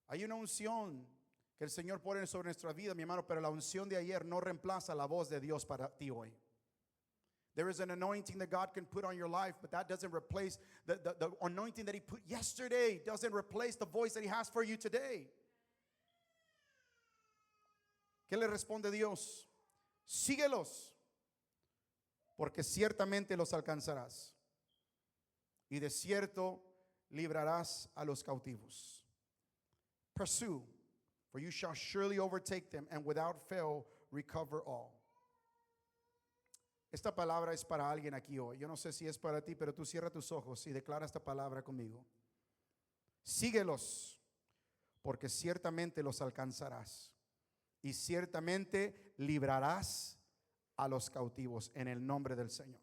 [SPEAKER 1] Hay una unción que el Señor pone sobre nuestra vida, mi hermano, pero la unción de ayer no reemplaza la voz de Dios para ti hoy. There is an anointing that God can put on your life, but that doesn't replace the anointing that He put yesterday, doesn't replace the voice that He has for you today. ¿Qué le responde Dios? Síguelos, porque ciertamente los alcanzarás, y de cierto librarás a los cautivos. Pursue, for you shall surely overtake them, and without fail recover all. Esta palabra es para alguien aquí hoy. Yo no sé si es para ti, pero tú cierra tus ojos y declara esta palabra conmigo. Síguelos, porque ciertamente los alcanzarás y ciertamente librarás a los cautivos en el nombre del Señor.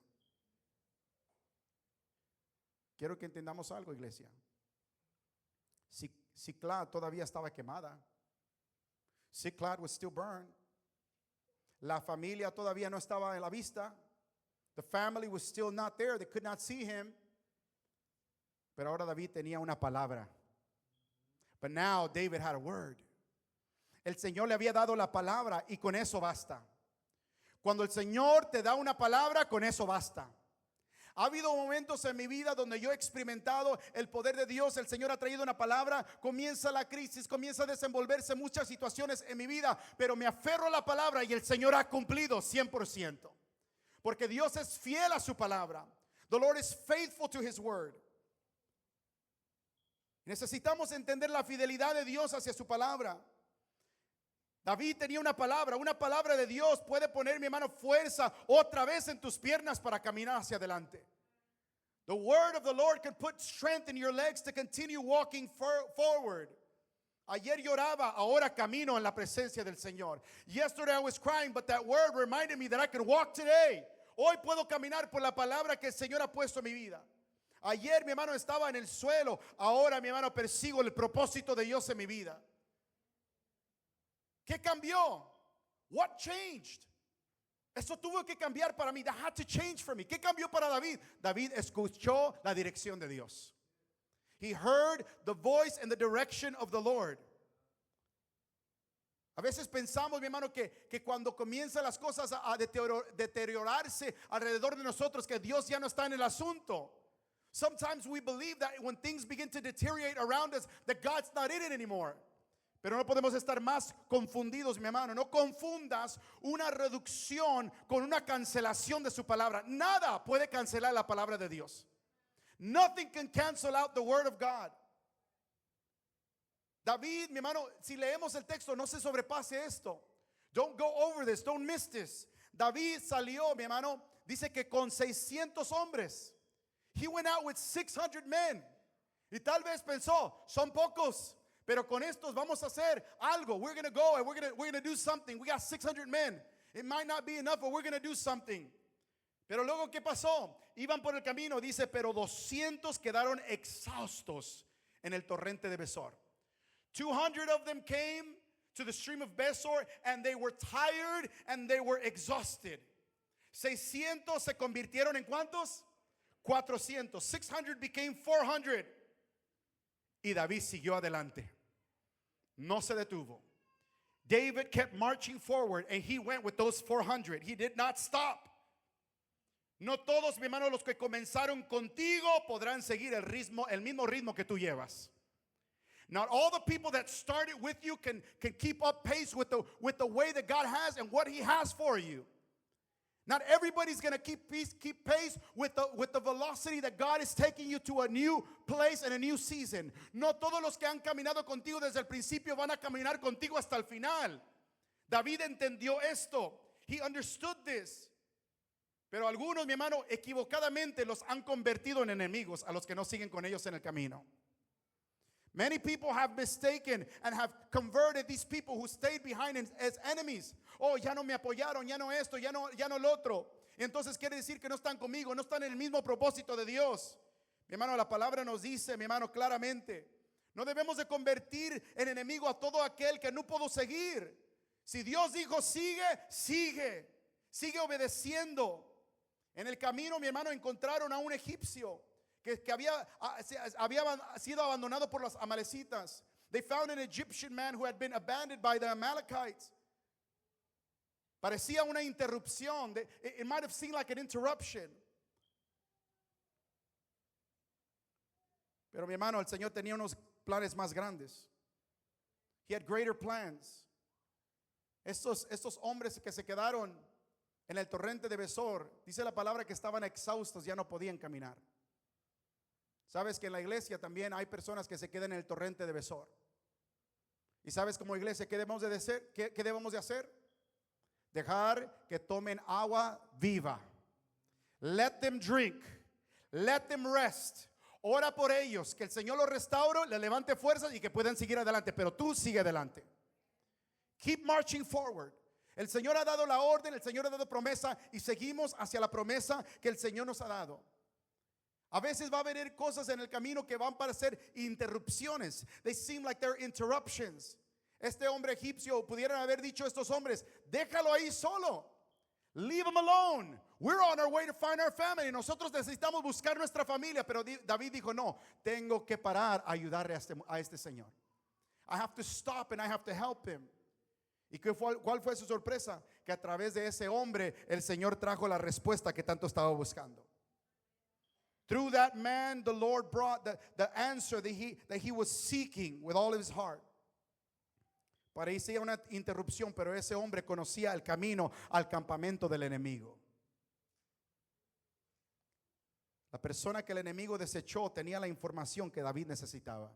[SPEAKER 1] Quiero que entendamos algo, iglesia. Ziklag todavía estaba quemada. Ziklag was still burned. La familia todavía no estaba en la vista. The family was still not there. They could not see him. Pero ahora David tenía una palabra. But now David had a word. El Señor le había dado la palabra y con eso basta. Cuando el Señor te da una palabra, con eso basta. Ha habido momentos en mi vida donde yo he experimentado el poder de Dios. El Señor ha traído una palabra, comienza la crisis, comienza a desenvolverse muchas situaciones en mi vida, pero me aferro a la palabra y el Señor ha cumplido 100%. Porque Dios es fiel a su palabra. The Lord is faithful to his word. Necesitamos entender la fidelidad de Dios hacia su palabra. David tenía una palabra de Dios puede poner, mi hermano, fuerza otra vez en tus piernas para caminar hacia adelante. The word of the Lord can put strength in your legs to continue walking forward. Ayer lloraba, ahora camino en la presencia del Señor. Yesterday I was crying, but that word reminded me that I can walk today. Hoy puedo caminar por la palabra que el Señor ha puesto en mi vida. Ayer, mi hermano, estaba en el suelo, ahora, mi hermano, persigo el propósito de Dios en mi vida. ¿Qué cambió? What changed? Eso tuvo que cambiar para mí. That had to change for me. ¿Qué cambió para David? David escuchó la dirección de Dios. He heard the voice and the direction of the Lord. A veces pensamos, mi hermano, que cuando comienzan las cosas a deteriorarse alrededor de nosotros, que Dios ya no está en el asunto. Sometimes we believe that when things begin to deteriorate around us, that God's not in it anymore. Pero no podemos estar más confundidos, mi hermano. No confundas una reducción con una cancelación de su palabra. Nada puede cancelar la palabra de Dios. Nothing can cancel out the word of God. David, mi hermano, si leemos el texto, no se sobrepase esto. Don't go over this, don't miss this. David salió, mi hermano, dice que con 600 hombres. He went out with 600 men. Y tal vez pensó, son pocos. Pero con estos vamos a hacer algo. We're going to go and we're going to do something. We got 600 men. It might not be enough, but we're going to do something. Pero luego, ¿qué pasó? Iban por el camino, dice, pero 200 quedaron exhaustos en el torrente de Besor. 200 of them came to the stream of Besor and they were tired and they were exhausted. 600 se convirtieron en ¿cuántos? 400. 600 became 400. Y David siguió adelante. No se detuvo. David kept marching forward and he went with those 400. He did not stop. No todos, mi hermano, los que comenzaron contigo podrán seguir el mismo ritmo que tú llevas. Not all the people that started with you can keep up pace with the way that God has and what he has for you. Not everybody's going to keep pace with the velocity that God is taking you to a new place and a new season. No todos los que han caminado contigo desde el principio van a caminar contigo hasta el final. David entendió esto. He understood this. Pero algunos, mi hermano, equivocadamente los han convertido en enemigos a los que no siguen con ellos en el camino. Many people have mistaken and have converted these people who stayed behind as enemies. Oh, ya no me apoyaron, ya no esto, ya no el otro. Entonces quiere decir que no están conmigo, no están en el mismo propósito de Dios. Mi hermano, la palabra nos dice, mi hermano, claramente, no debemos de convertir en enemigo a todo aquel que no puedo seguir. Si Dios dijo sigue obedeciendo. En el camino, mi hermano, encontraron a un egipcio que había sido abandonado por los amalecitas. They found an Egyptian man who had been abandoned by the Amalekites. Parecía una interrupción. It might have seemed like an interruption. Pero mi hermano, el Señor tenía unos planes más grandes. He had greater plans. Estos hombres que se quedaron en el torrente de Besor, dice la palabra que estaban exhaustos, ya no podían caminar. Sabes que en la iglesia también hay personas que se quedan en el torrente de Besor. Y sabes, como iglesia, ¿qué debemos de hacer? ¿Qué debemos de hacer? Dejar que tomen agua viva. Let them drink. Let them rest. ora por ellos, que el Señor los restaure, le levante fuerzas y que puedan seguir adelante, pero tú sigue adelante. Keep marching forward. El Señor ha dado la orden, el Señor ha dado promesa y seguimos hacia la promesa que el Señor nos ha dado. A veces va a haber cosas en el camino que van para ser interrupciones. They seem like they're interruptions. Este hombre egipcio, pudieran haber dicho estos hombres, déjalo ahí solo. Leave him alone. We're on our way to find our family. Nosotros necesitamos buscar nuestra familia. Pero David dijo, no, tengo que parar a ayudarle a este señor. I have to stop and I have to help him. ¿Y cuál fue su sorpresa? Que a través de ese hombre el Señor trajo la respuesta que tanto estaba buscando. Through that man, the Lord brought the answer that he was seeking with all of his heart. Parecía una interrupción, pero ese hombre conocía el camino al campamento del enemigo. La persona que el enemigo desechó tenía la información que David necesitaba.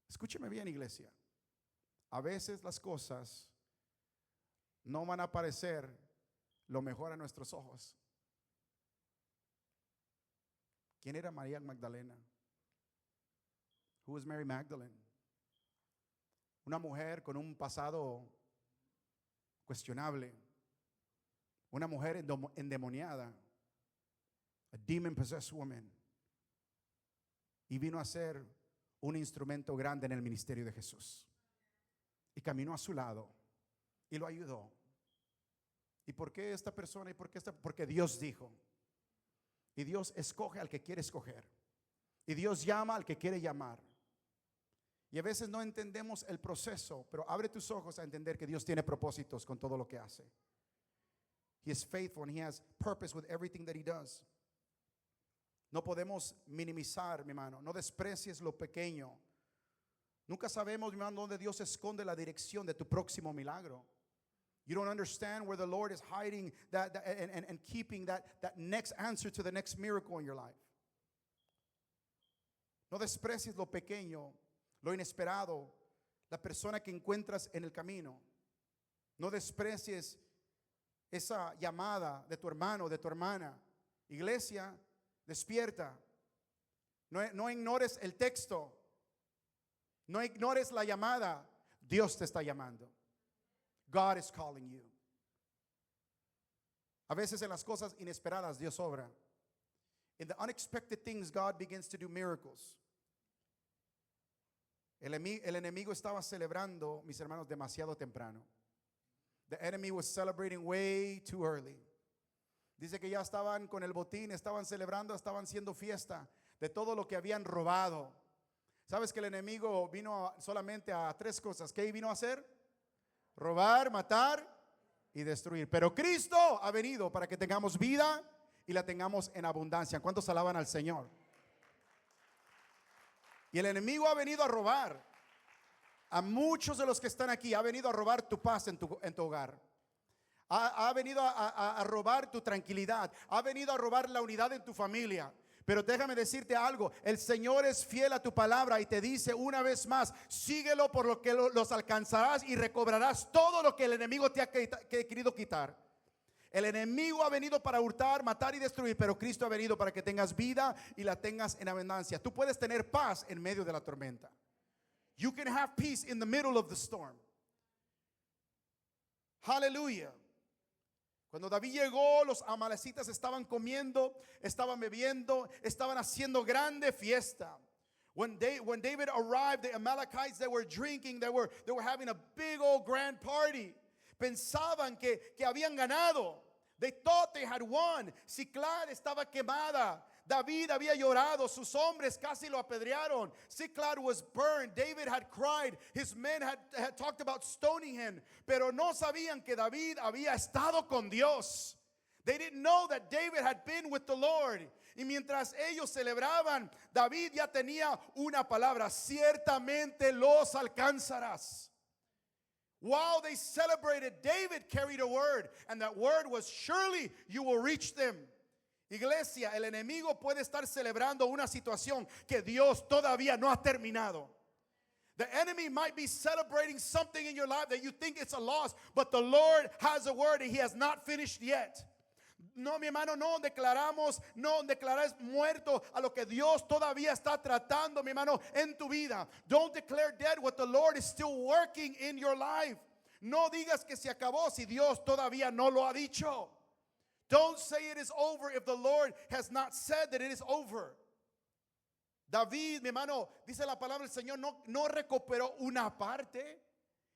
[SPEAKER 1] Escúcheme bien, iglesia. A veces las cosas no van a parecer lo mejor a nuestros ojos. ¿Quién era María Magdalena? Who was Mary Magdalene? Una mujer con un pasado cuestionable. Una mujer endemoniada. A demon-possessed woman. Y vino a ser un instrumento grande en el ministerio de Jesús. Y caminó a su lado. Y lo ayudó. ¿Y por qué esta persona? Porque Dios dijo. Y Dios escoge al que quiere escoger. Y Dios llama al que quiere llamar. Y a veces no entendemos el proceso, pero abre tus ojos a entender que Dios tiene propósitos con todo lo que hace. He is faithful and he has purpose with everything that he does. No podemos minimizar, mi hermano. No desprecies lo pequeño. Nunca sabemos, mi hermano, dónde Dios esconde la dirección de tu próximo milagro. You don't understand where the Lord is hiding that and keeping that next answer to the next miracle in your life. No desprecies lo pequeño, lo inesperado, la persona que encuentras en el camino. No desprecies esa llamada de tu hermano, de tu hermana. Iglesia, despierta. No ignores el texto. No ignores la llamada. Dios te está llamando. God is calling you. A veces en las cosas inesperadas Dios obra. In the unexpected things God begins to do miracles. El enemigo estaba celebrando, mis hermanos, demasiado temprano. The enemy was celebrating way too early. Dice que ya estaban con el botín, estaban celebrando, estaban haciendo fiesta de todo lo que habían robado. ¿Sabes que el enemigo vino solamente a tres cosas? ¿Qué vino a hacer? Robar, matar y destruir. Pero Cristo ha venido para que tengamos vida y la tengamos en abundancia. ¿Cuántos alaban al Señor? Y el enemigo ha venido a robar. A muchos de los que están aquí ha venido a robar tu paz en tu hogar. Ha venido a robar tu tranquilidad. Ha venido a robar la unidad en tu familia. Pero déjame decirte algo, el Señor es fiel a tu palabra y te dice una vez más, síguelo por lo que los alcanzarás y recobrarás todo lo que el enemigo te ha querido quitar. El enemigo ha venido para hurtar, matar y destruir, pero Cristo ha venido para que tengas vida y la tengas en abundancia. Tú puedes tener paz en medio de la tormenta. You can have peace in the middle of the storm. Aleluya. Cuando David llegó, los amalecitas estaban comiendo, estaban bebiendo, estaban haciendo grande fiesta. When David arrived, the Amalekites, they were drinking, they were having a big old grand party. Pensaban que habían ganado. They thought they had won. Siclag estaba quemada. David había llorado, sus hombres casi lo apedrearon. Siclag was burned. David had cried. His men had talked about stoning him. Pero no sabían que David había estado con Dios. They didn't know that David had been with the Lord. Y mientras ellos celebraban, David ya tenía una palabra: ciertamente los alcanzarás. While they celebrated, David carried a word, and that word was, surely you will reach them. Iglesia, el enemigo puede estar celebrando una situación que Dios todavía no ha terminado. The enemy might be celebrating something in your life that you think it's a loss, but the Lord has a word and he has not finished yet. No, mi hermano, no declares muerto a lo que Dios todavía está tratando, mi hermano, en tu vida. Don't declare dead what the Lord is still working in your life. No digas que se acabó si Dios todavía no lo ha dicho. Don't say it is over if the Lord has not said that it is over. David, mi hermano, dice la palabra del Señor, no recuperó una parte.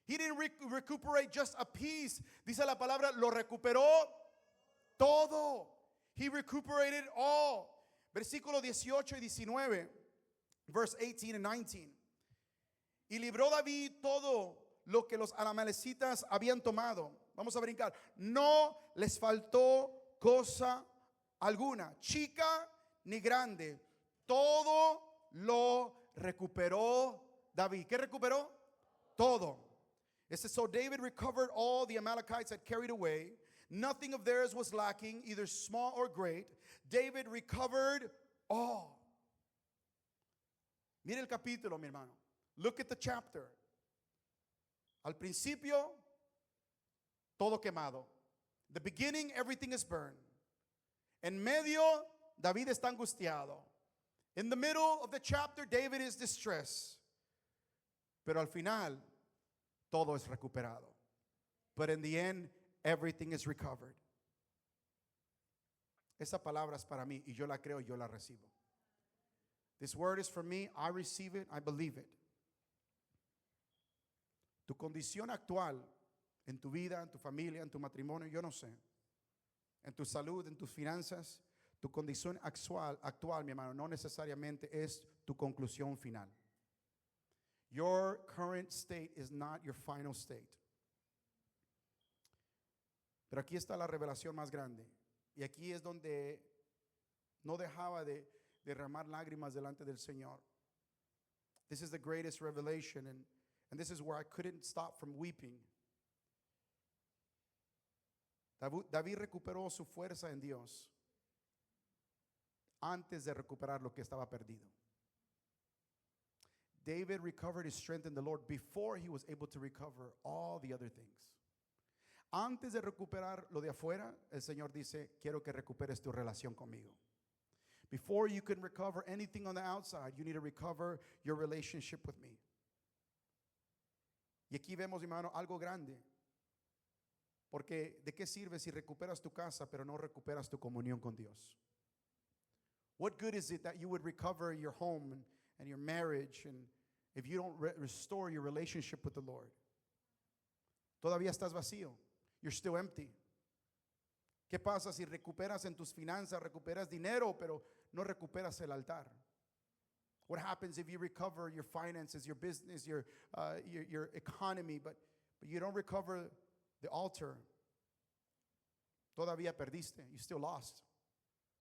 [SPEAKER 1] He didn't recuperate just a piece. Dice la palabra, lo recuperó todo. He recuperated all. Versículo 18 y 19. Verse 18 and 19. Y libró David todo lo que los amalecitas habían tomado. Vamos a brincar. No les faltó cosa alguna, chica ni grande. Todo lo recuperó David. ¿Qué recuperó? Todo. It says, so David recovered all the Amalekites had carried away. Nothing of theirs was lacking, either small or great. David recovered all. Mire el capítulo, mi hermano. Look at the chapter. Al principio, todo quemado. The beginning, everything is burned. En medio, David está angustiado. In the middle of the chapter, David is distressed. Pero al final, todo es recuperado. But in the end, everything is recovered. Esa palabra es para mí y yo la creo y yo la recibo. This word is for me. I receive it. I believe it. Tu condición actual en tu vida, en tu familia, en tu matrimonio, yo no sé. En tu salud, en tus finanzas, tu condición actual, mi hermano, no necesariamente es tu conclusión final. Your current state is not your final state. Pero aquí está la revelación más grande. Y aquí es donde no dejaba de derramar lágrimas delante del Señor. This is the greatest revelation, and this is where I couldn't stop from weeping. David recuperó su fuerza en Dios antes de recuperar lo que estaba perdido. David recovered his strength in the Lord before he was able to recover all the other things. Antes de recuperar lo de afuera, el Señor dice, quiero que recuperes tu relación conmigo. Before you can recover anything on the outside, you need to recover your relationship with me. Y aquí vemos, hermano, algo grande. Porque ¿de qué sirve si recuperas tu casa pero no recuperas tu comunión con Dios? What good is it that you would recover your home and your marriage and if you don't restore your relationship with the Lord? Todavía estás vacío. You're still empty. ¿Qué pasa si recuperas en tus finanzas, recuperas dinero, pero no recuperas el altar? What happens if you recover your finances, your business, your economy, but you don't recover the altar? Todavía perdiste. You still lost.